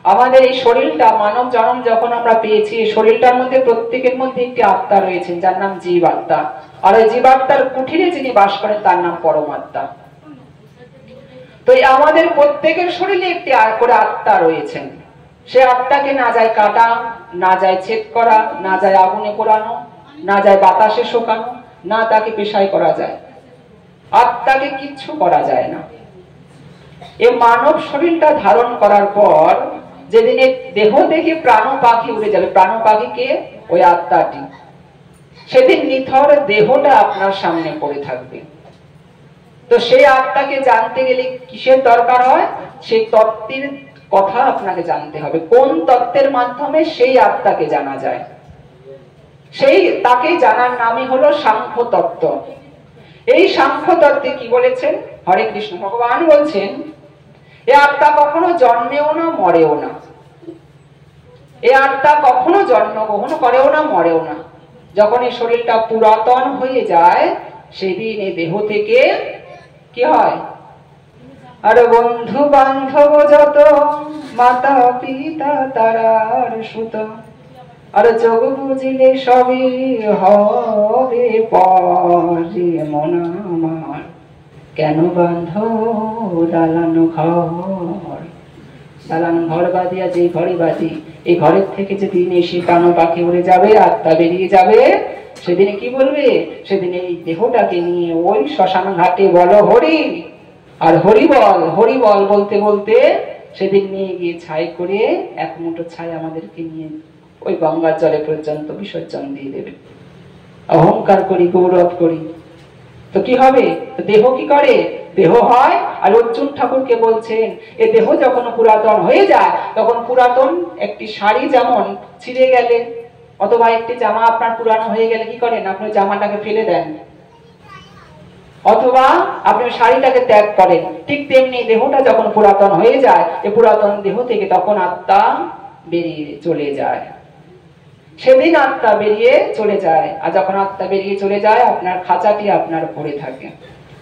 আমাদের এই শরীরটা, মানব জন্ম যখন আমরা পেয়েছি, এই শরীরটার মধ্যে প্রত্যেকের মধ্যে একটি আত্মা রয়েছে, যার নাম জীব আত্মা। আর ওই জীবাত্মার কুঠিরে যিনি বাস করেন তার নাম পরমাত্মা। তো আমাদের প্রত্যেকের শরীরে একটি করে আত্মা রয়েছেন। সে আত্মাকে না যায় কাটা, না যায় ছেদ করা, না যায় আগুনে পোড়ানো, না যায় বাতাসে শোকানো, না তাকে পেশাই করা যায়। আত্মাকে কিচ্ছু করা যায় না। এই মানব শরীরটা ধারণ করার পর যেদিন দেহ থেকে প্রাণ পাখি উড়ে যাবে, প্রাণ পাখিকে ওই আত্মাটি, সেদিন নিথর দেহটা আপনার সামনে পড়ে থাকবে। তো সেই আত্মাকে জানতে গেলে কিসের দরকার হয়? সেই তত্ত্বের কথা আপনাকে জানতে হবে। কোন তত্ত্বের মাধ্যমে সেই আত্মাকে জানা যায়? সেই তাকে জানার নামই হলো সাংখ্য তত্ত্ব। এই সাংখ্য তত্ত্বে কি বলেছেন? হরে কৃষ্ণ, ভগবান বলছেন এ আত্মা কখনো জন্মেও না, মরেও না। এ আত্মা কখনো জন্মগ্রহণ করেও না, মরেও না। যখন এই শরীরটা পুরাতন হয়ে যায়, সেদিন এই দেহ থেকে কি হয়? আর বন্ধু বান্ধব যত, মাতা পিতা তারার সুত, আর যোগ বুঝিলে সবই হবে পরে মন আমার, কেন বান্ধ দালান ঘর। দালান ঘর বাঁধিয়া যে ঘরে বাঁধি, এই ঘরের থেকে যেদিন এসে কানো পাখি উড়ে যাবে, আত্মা বেরিয়ে যাবে, সেদিনে কি বলবে? সেদিন এই দেহটাকে নিয়ে ওই শ্মশান ঘাটে বলো হরি, আর হরি বল বলতে বলতে সেদিন নিয়ে গিয়ে ছাই করে এক মুঠো ছাই আমাদেরকে নিয়ে ওই গঙ্গার জলে পর্যন্ত বিসর্জন দিয়ে দেবে। অহংকার করি, গৌরব করি, তো কি হবে? তো দেহ কি করে? দেহ হয়। আর অর্জুন ঠাকুরকে বলছেন এ দেহ যখন পুরাতন হয়ে যায়, তখন পুরাতন একটি শাড়ি যেমন ছিঁড়ে গেলে অথবা একটি জামা আপনার পুরানো হয়ে গেলে কি করেন? আপনি জামাটাকে ফেলে দেন অথবা আপনি শাড়িটাকে ত্যাগ করেন। ঠিক তেমনি দেহটা যখন পুরাতন হয়ে যায়, এই পুরাতন দেহ থেকে তখন আত্মা বেরিয়ে চলে যায়। সেদিন আত্মা বেরিয়ে চলে যায়। আর যখন আত্মা বেরিয়ে চলে যায়, আপনার খাঁচাটি আপনার পড়ে থাকে।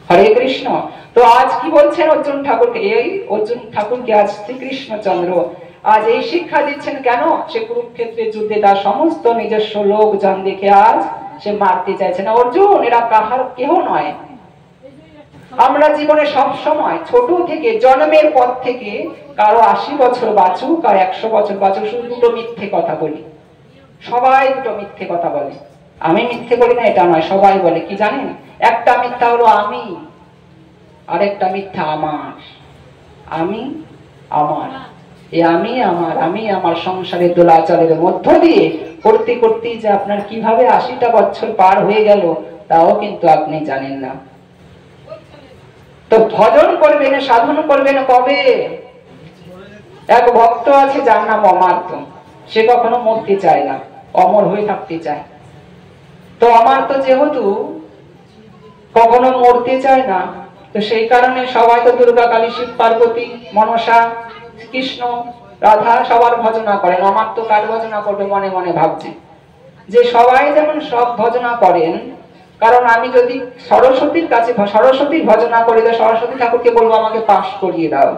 হরে কৃষ্ণ। তো আজ কি বলছেন অর্জুন ঠাকুরকে? এই অর্জুন ঠাকুরকে আজ শ্রীকৃষ্ণচন্দ্র আজ এই শিক্ষা দিচ্ছেন। কেন? সে কুরুক্ষেত্রের যুদ্ধে তার সমস্ত নিজস্ব লোকজন দেখে আজ সে মারতে চাইছে না। অর্জুন, এরা কাহার কেহ নয়। আমরা জীবনে সব সময় ছোট থেকে, জন্মের পর থেকে, কারো 80 বছর বাঁচুক, কারো 100 বছর বাঁচুক, শুধু দুটো মিথ্যে কথা বলি। সবাই দুটো মিথ্যে কথা বলে। আমি মিথ্যে বলি না এটা নয়, সবাই বলে। কি জানেন? একটা মিথ্যা হলো আমি, আরেকটা মিথ্যা আমার। আমি আমার, এই আমি আমার সংসারের দোলাচলের মধ্য দিয়ে করতে করতেই যে আপনার কিভাবে 80টা বছর পার হয়ে গেল, তাও কিন্তু আপনি জানেন না। তো ভজন করবেন, সাধন করবেন কবে? এক ভক্ত আছে যার নাম অমার্ত। সে কখনো মরতে চায় না, অমর হয়ে থাকতে চায়। তো অমার্ত যেহেতু কখনো মরতে চায় না, তো সেই কারণে সবাই তো দুর্গা, কালী, শিব, পার্বতী, মনসা, কৃষ্ণ, রাধা সবার ভজনা করেন। অমার্ত কার ভজনা করবে? মনে মনে ভাবছে যে সবাই যেমন সব ভজনা করেন। কারণ আমি যদি সরস্বতীর কাছে সরস্বতীর ভজনা করি, তো সরস্বতী ঠাকুরকে বলবো আমাকে পাশ করিয়ে দাও।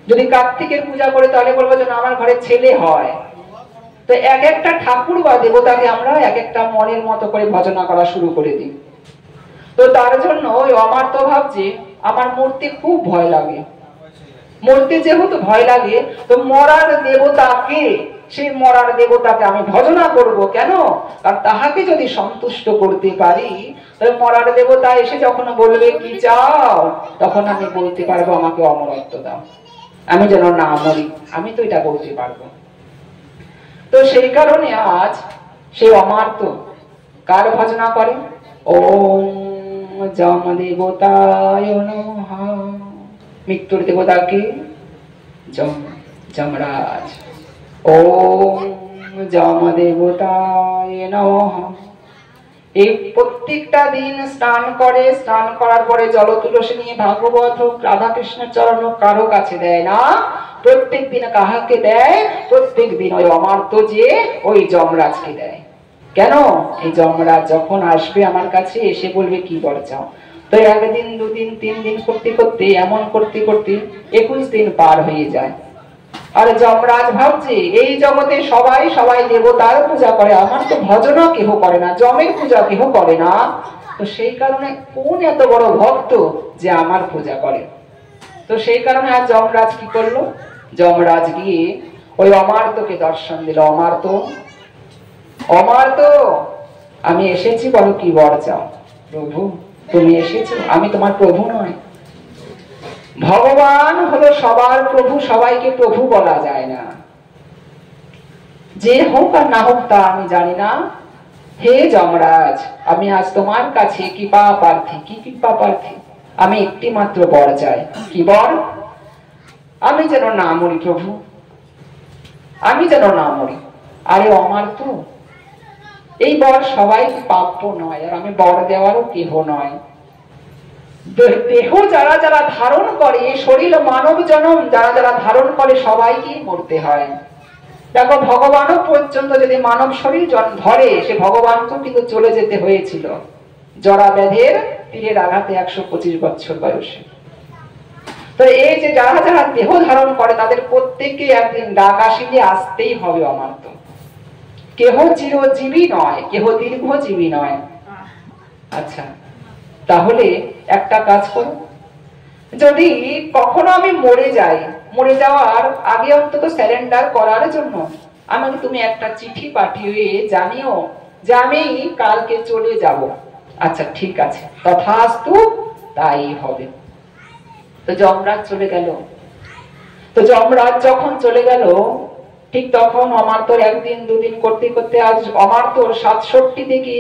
যদি কার্তিকের পূজা করে, তাহলে বলবো যেন আমার ঘরে ছেলে হয়। তো এক একটা ঠাকুর বা দেবতাকে আমরা এক একটা মনের মতো করে ভজনা করা শুরু করে দিই। তো তার জন্য ওই অমার্ত ভাবছে আমার মরতে খুব ভয় লাগে। মরতে যেহেতু ভয় লাগে, তো মরার দেবতাকে, সেই মরার দেবতাকে আমি ভজনা করব। কেন? কারণ তাহাকে যদি সন্তুষ্ট করতে পারি, তাহলে মরার দেবতা এসে যখন বলবে কি চাও, তখন আমি বলতে পারবো আমাকে অমরত্ব দাও, আমি যেন না মরি। আমি তো এটা বলতে পারবো। তো সেই কারণে আজ সেই অমার্ত কার ভজনা করে? ওম যম দেবতায় নমঃ। মৃত্যুর দেবতাকে যমরাজ। ওম যম দেবতায় নমঃ। এই প্রত্যেকটা দিন স্নান করে, স্নান করার পরে জল তুলসী নিয়ে ভাগবত হোক, রাধা কৃষ্ণের চরণ হোক, কারো কাছে দেয় না। প্রত্যেক দিন কাহাকে দেয়? প্রত্যেক দিন ওই অমার্ত যে ওই যমরাজকে দেয়। কেন? এই যমরাজ যখন আসবে আমার কাছে, এসে বলবে কি বর চাও। তো একদিন, দুদিন, 3 দিন করতে করতে, এমন করতে করতে 21 দিন পার হয়ে যায়। আর যমরাজ ভাবছে এই জগতে সবাই সবাই দেবতার পূজা করে, আমার তো ভজনা কেহ করে না, যমের পূজা কেহ করে না, তো সেই কারণে কোন এত বড় ভক্ত যে আমার পূজা করে। তো সেই কারণে আর যমরাজ কি করলো, যমরাজ গিয়ে ওই অমার্তকে দর্শন দিল। অমার্ত, অমার্ত আমি এসেছি, বলো কি বর চাও। প্রভু তুমি এসেছো, আমি তোমার প্রভু নয়। ভগবান হলো সবার প্রভু, সবাইকে প্রভু বলা যায় না, যে হোক আর না হোক তা আমি জানি না। হে যমরাজ, আমি আজ তোমার কাছে কৃপা প্রার্থী। কি কৃপা প্রার্থী? আমি একটি মাত্র বর চাই। কি বর? আমি যেন না মরি প্রভু, আমি যেন না মরি। আরে অমার্ত, এই বর সবাই প্রাপ্য নয়, আর আমি বর দেওয়ারও কেহ নয়। দেহ যারা যারা ধারণ করে, শরীর মানব জনম যারা যারা ধারণ করে সবাইকে মরতে হয়। দেখো ভগবানও পর্যন্ত যদি মানব শরীর ধরে, সে ভগবানকেও কিন্তু চলে যেতে হয়েছিল জরা ব্যাধের তীরের আঘাতে 125 বছর বয়সে। তো এই যে যারা যারা দেহ ধারণ করে তাদের প্রত্যেককে একদিন ডাক আসিলে আসতেই হবে অমার্ত। কেহ চিরজীবী নয়, কেহ দীর্ঘজীবী নয়। আচ্ছা, তাহলে একটা কাজ করো, যদি কখনো আমি মরে যাই, মরে যাওয়ার আগে অন্তত স্যারেন্ডার করার জন্য আমাকে তুমি একটা চিঠি পাঠিয়ে জানিও যে আমি কালকে চলে যাব। আচ্ছা ঠিক আছে, তথাস্তু, তাই হবে। তো যমরাজ চলে গেল। তো যমরাজ যখন চলে গেল, ঠিক তখন অমার্তর একদিন দুদিন করতে করতে আজ অমার্তর 67 থেকে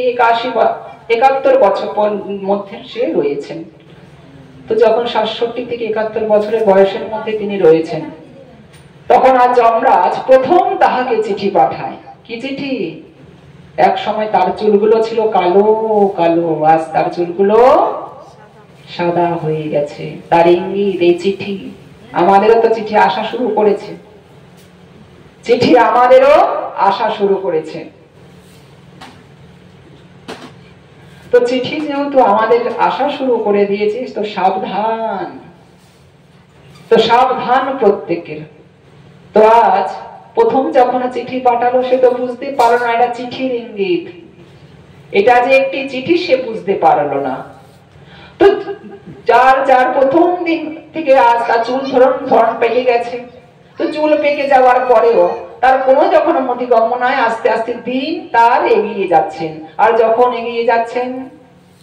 71 বছর মধ্যে সে রয়েছেন। তো যখন 67 থেকে 71 বছরের বয়সের মধ্যে তিনি রয়েছেন, তখন আজ যমরাজ প্রথম তাহাকে চিঠি পাঠায়। কি চিঠি? এক সময় তার চুলগুলো ছিল কালো কালো, আজ তার চুলগুলো সাদা হয়ে গেছে। তার ইঙ্গিত এই চিঠি। আমাদেরও তো চিঠি আসা শুরু করেছে, চিঠি আমাদেরও আসা শুরু করেছে। তো চিঠি যেহেতু আমাদের আসা শুরু করে দিয়েছিস, তো সাবধান, তো সাবধান প্রত্যেকের। তো আজ প্রথম যখন চিঠি পাঠালো, সে তো বুঝতে পারলো না এটা চিঠির ইঙ্গিত, এটা যে একটি চিঠি সে বুঝতে পারলো না। তো যার যার প্রথম দিন থেকে আজ তার চুল ধরন পেকে গেছে, তো চুল পেকে যাওয়ার পরেও তার কোনো যখন মতিগম্য নয়, আস্তে আস্তে দিন তার এগিয়ে যাচ্ছেন। আর যখন এগিয়ে যাচ্ছেন,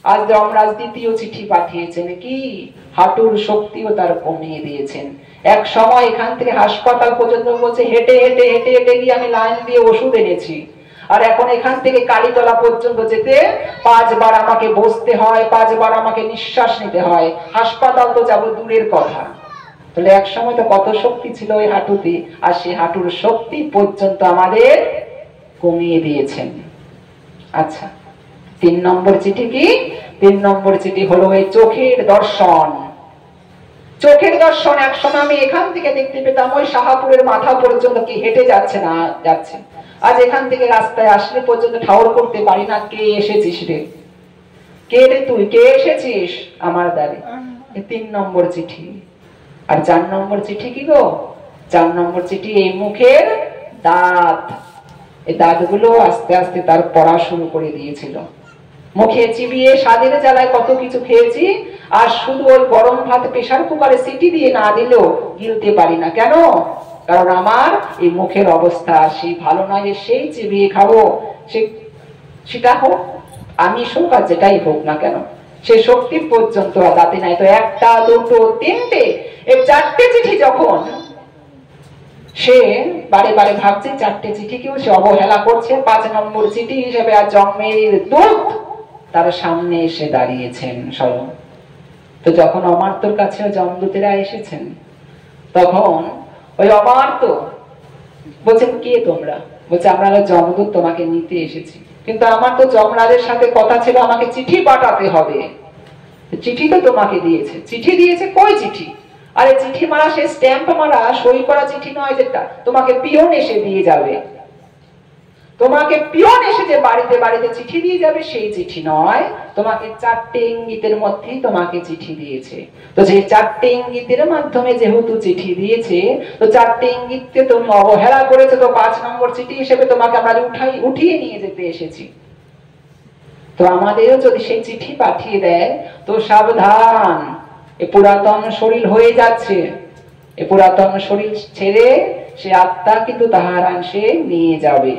আজ যমরাজ দ্বিতীয় চিঠি পাঠিয়েছেন। কি? হাঁটুর শক্তিও তার কমিয়ে দিয়েছেন। এক সময় এখান থেকে হাসপাতাল পর্যন্ত বলছে হেঁটে হেঁটে হেঁটে হেঁটে গিয়ে আমি লাইন দিয়ে ওষুধ এনেছি, আর এখন এখান থেকে কালীতলা পর্যন্ত যেতে 5 বার আমাকে বসতে হয়, 5 বার আমাকে নিঃশ্বাস নিতে হয়। হাসপাতাল তো যাব দূরের কথা। তাহলে এক সময় তো কত শক্তি ছিল ওই হাঁটুতে, আর সেই হাঁটুর শক্তি পর্যন্ত আমাদের কমিয়ে দিয়েছেন। আচ্ছা, 3 নম্বর চিঠি কি? 3 নম্বর চিঠি হলো এই চোখের দর্শন। চোখের দর্শন। এক সময় আমি এখান থেকে দেখতে পেতাম ওই শাহাপুরের মাথা পর্যন্ত কি হেঁটে যাচ্ছে না যাচ্ছে, আজ এখান থেকে রাস্তায় আসলে পর্যন্ত ঠাউর করতে পারি না কে এসেছিস রে, কে রে তুই, কে এসেছিস আমার দ্বারে। 3 নম্বর চিঠি। আর 4 নম্বর চিঠি কি গো? 4 নম্বর চিঠি এই মুখের দাঁত, এই দাঁতগুলো আস্তে আস্তে তার পড়া শুরু করে দিয়েছিল। মুখে চিবিয়ে স্বাদের জ্বালায় কত কিছু খেয়েছি, আর শুধু ওই গরম ভাত প্রেসার কুকারে সিটি দিয়ে না দিলেও গিলতে পারি না। কেন? কারণ আমার এই মুখের অবস্থা সেই ভালো নয় যে সেই চিবিয়ে খাবো, সেটা হোক আমিষ হোক আর যেটাই হোক না কেন, সে শক্তি পর্যন্ত দাঁতে নাই। তো 1টা 2টো 3টে, এই 4টে চিঠি যখন সে বারে বারে ভাবছে, 4টে চিঠিকেও সে অবহেলা করছে। 5 নম্বর চিঠি হিসেবে আর জমের দূত তার সামনে এসে দাঁড়িয়েছেন স্বয়ং। তো যখন অমার্তর কাছে যমদূতেরা এসেছেন, তখন ওই অমার্ত বলছেন কে তোমরা? বলছে আমরা যমদূত, তোমাকে নিতে এসেছি। কিন্তু আমার তো যমরাজের সাথে কথা ছিল আমাকে চিঠি পাঠাতে হবে, চিঠি তো তোমাকে দিয়েছে। চিঠি দিয়েছে? কই চিঠি? আরে চিঠি মারা সে স্ট্যাম্প মারা সই করা চিঠি নয়, যেটা তোমাকে পিয়ন এসে দিয়ে যাবে, তোমাকে পিয়ন এসে যে বাড়িতে বাড়িতে চিঠি দিয়ে যাবে সেই চিঠি নয়, তোমাকে 4টে ইঙ্গিতের মধ্যেই তোমাকে চিঠি দিয়েছে। তো যে 4টে ইঙ্গিতের মাধ্যমে যেহেতু চিঠি দিয়েছে, তো 4টে ইঙ্গিতকে তুমি অবহেলা করেছো, তো 5 নম্বর চিঠি হিসেবে তোমাকে আমরা উঠিয়ে নিয়ে যেতে এসেছি। তো আমাদেরও যদি সেই চিঠি পাঠিয়ে দেয়, তো সাবধান, এ পুরাতন শরীর হয়ে যাচ্ছে, এ পুরাতন শরীর ছেড়ে সে আত্মা কিন্তু তাহার অংশে নিয়ে যাবে।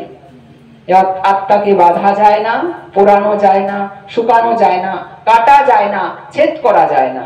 আত্মাকে বাঁধা যায় না, পোড়ানো যায় না, শুকানো যায় না, কাটা যায় না, ছেদ করা যায় না।